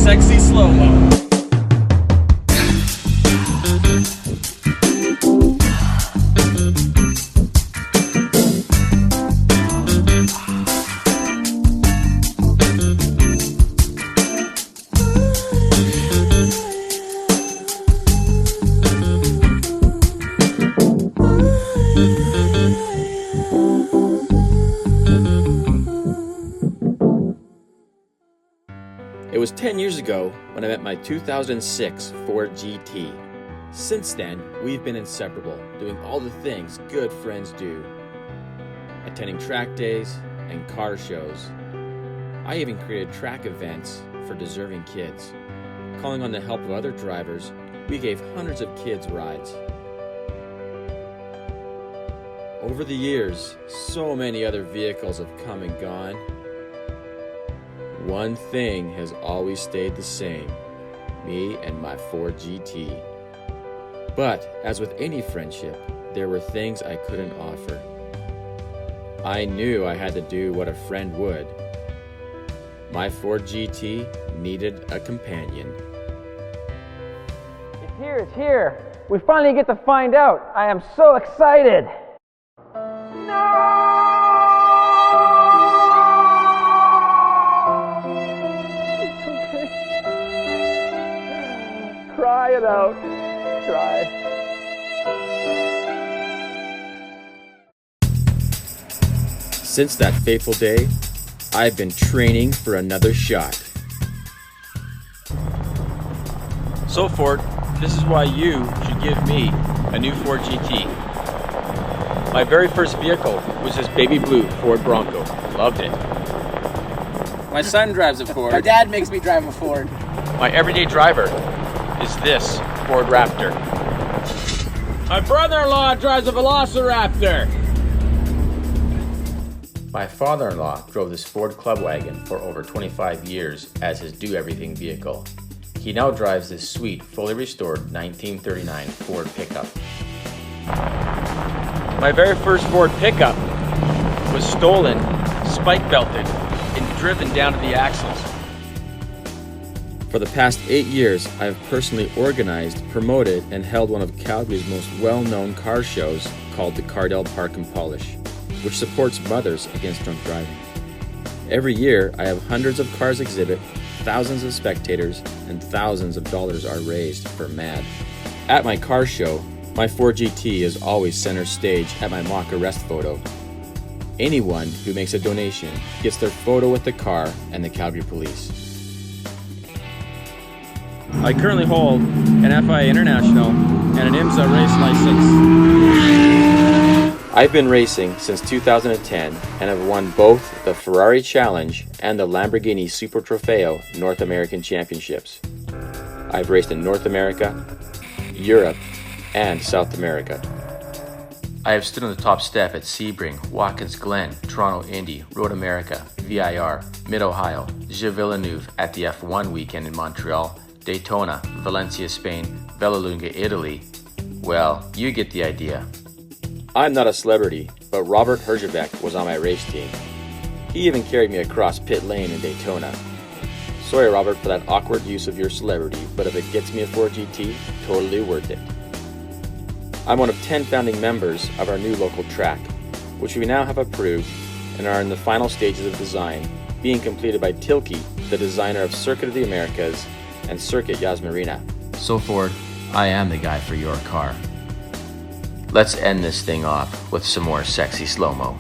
sexy slow-mo. It was 10 years ago when I met my 2006 Ford GT. Since then, we've been inseparable, doing all the things good friends do. Attending track days and car shows. I even created track events for deserving kids. Calling on the help of other drivers, we gave hundreds of kids rides. Over the years, so many other vehicles have come and gone. One thing has always stayed the same, me and my Ford GT. But, as with any friendship, there were things I couldn't offer. I knew I had to do what a friend would. My Ford GT needed a companion. It's here, it's here. We finally get to find out. I am so excited. Try it out. Try. Since that fateful day, I've been training for another shot. So Ford, this is why you should give me a new Ford GT. My very first vehicle was this baby blue Ford Bronco. Loved it. My son drives a Ford. My dad makes me drive a Ford. My everyday driver is this Ford Raptor. My brother-in-law drives a Velociraptor. My father-in-law drove this Ford Club Wagon for over 25 years as his do-everything vehicle. He now drives this sweet, fully restored 1939 Ford pickup. My very first Ford pickup was stolen, spike belted, and driven down to the axles. For the past 8 years, I have personally organized, promoted, and held one of Calgary's most well-known car shows called the Cardell Park and Polish, which supports mothers against drunk driving. Every year, I have hundreds of cars exhibit, thousands of spectators, and thousands of dollars are raised for MAD. At my car show, my Ford GT is always center stage at my mock arrest photo. Anyone who makes a donation gets their photo with the car and the Calgary Police. I currently hold an FIA International and an IMSA race license. I've been racing since 2010 and have won both the Ferrari Challenge and the Lamborghini Super Trofeo North American Championships. I've raced in North America, Europe, and South America. I have stood on the top step at Sebring, Watkins Glen, Toronto Indy, Road America, VIR, Mid-Ohio, Gilles Villeneuve at the F1 weekend in Montreal, Daytona, Valencia, Spain, Vallelunga, Italy. Well, you get the idea. I'm not a celebrity, but Robert Herjavec was on my race team. He even carried me across pit lane in Daytona. Sorry, Robert, for that awkward use of your celebrity, but if it gets me a Ford GT, totally worth it. I'm one of 10 founding members of our new local track, which we now have approved and are in the final stages of design, being completed by Tilke, the designer of Circuit of the Americas and Circuit Yas Marina. So Ford, I am the guy for your car. Let's end this thing off with some more sexy slow-mo.